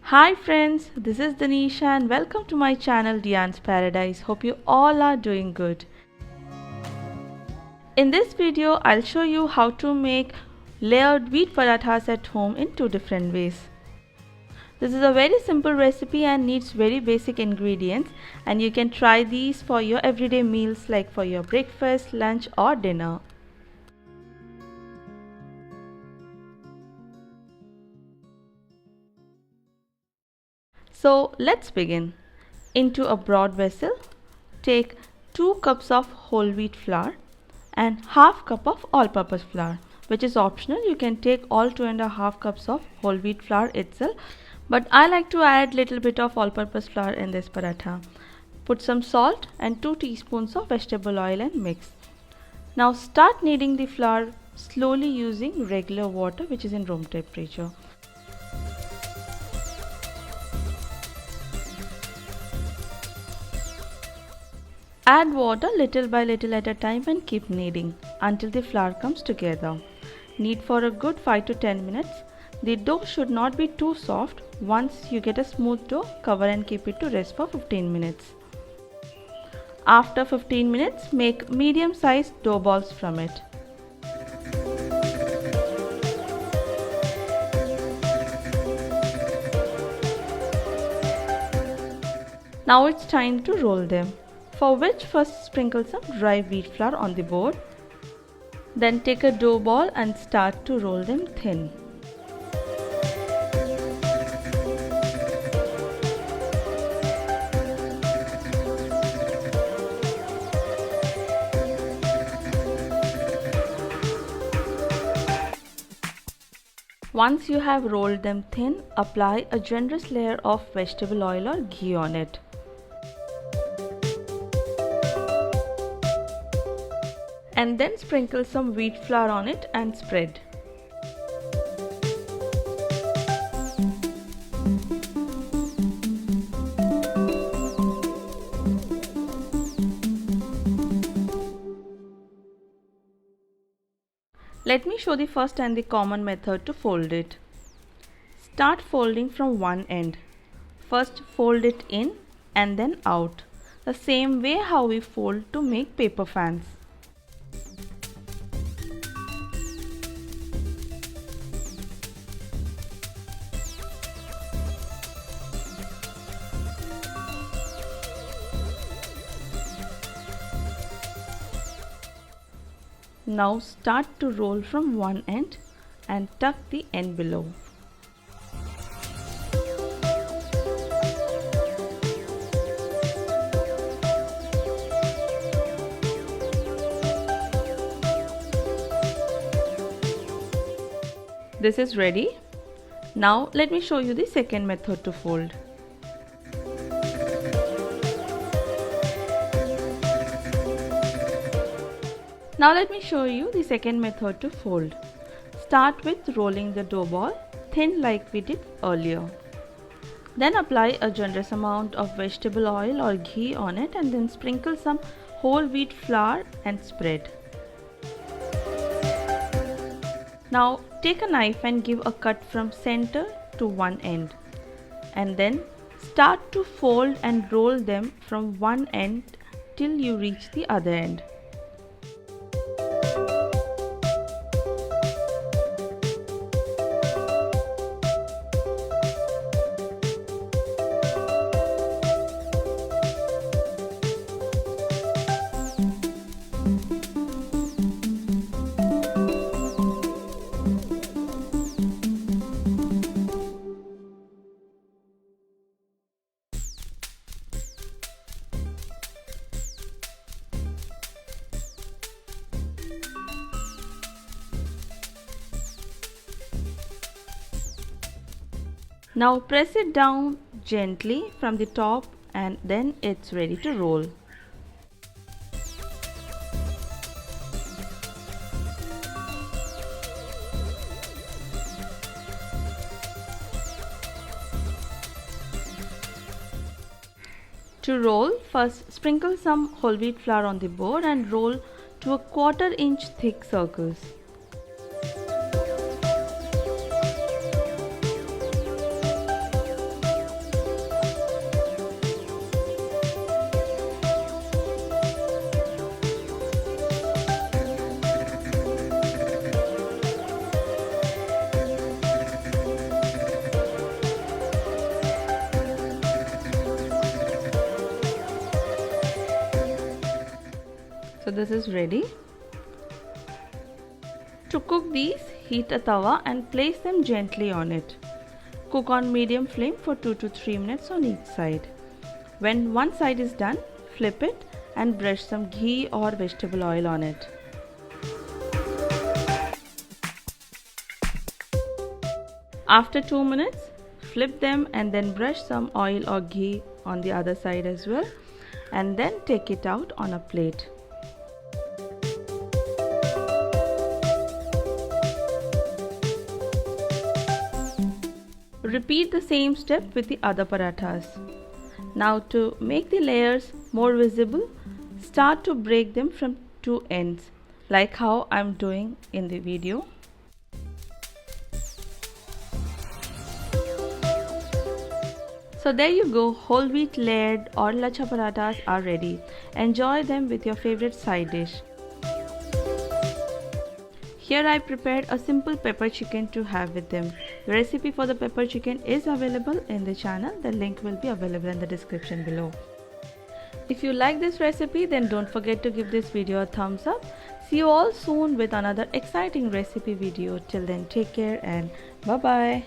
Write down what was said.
Hi friends, this is Dinisha and welcome to my channel Dianzz Paradize. Hope you all are doing good. In this video, I'll show you how to make layered wheat parathas at home in two different ways. This is a very simple recipe and needs very basic ingredients, and you can try these for your everyday meals like for your breakfast, lunch or dinner. So let's begin. Into a broad vessel, take 2 cups of whole wheat flour and half cup of all-purpose flour, which is optional. You can take all 2.5 cups of whole wheat flour itself, but I like to add little bit of all-purpose flour in this paratha. Put some salt and 2 teaspoons of vegetable oil and mix. Now start kneading the flour slowly using regular water which is in room temperature. Add water little by little at a time and keep kneading until the flour comes together. Knead for a good 5 to 10 minutes. The dough should not be too soft. Once you get a smooth dough, cover and keep it to rest for 15 minutes. After 15 minutes, make medium-sized dough balls from it. Now it's time to roll them, for which first sprinkle some dry wheat flour on the board. Then take a dough ball and start to roll them thin. Once you have rolled them thin, apply a generous layer of vegetable oil or ghee on it. And then sprinkle some wheat flour on it and spread. Let me show the first and the common method to fold it. Start folding from one end. First fold it in and then out, the same way how we fold to make paper fans. Now start to roll from one end and tuck the end below. This is ready. Now let me show you the second method to fold. Now let me show you the second method to fold. Start with rolling the dough ball thin like we did earlier. Then apply a generous amount of vegetable oil or ghee on it and then sprinkle some whole wheat flour and spread. Now take a knife and give a cut from center to one end and then start to fold and roll them from one end till you reach the other end. Now press it down gently from the top and then it's ready to roll. To roll, first sprinkle some whole wheat flour on the board and roll to a 1/4 inch thick circles. this is ready. To cook these, heat a tawa and place them gently on it. Cook on medium flame for 2 to 3 minutes on each side. When one side is done, flip it and brush some ghee or vegetable oil on it. After 2 minutes, flip them and then brush some oil or ghee on the other side as well, and then take it out on a plate. Repeat the same step with the other parathas. Now to make the layers more visible, start to break them from two ends, like how I'm doing in the video. So there you go, whole wheat layered or lachha parathas are ready. Enjoy them with your favorite side dish. Here I prepared a simple pepper chicken to have with them. The recipe for the pepper chicken is available in the channel. The link will be available in the description below. If you like this recipe, then don't forget to give this video a thumbs up. See you all soon with another exciting recipe video. Till then, take care and bye bye.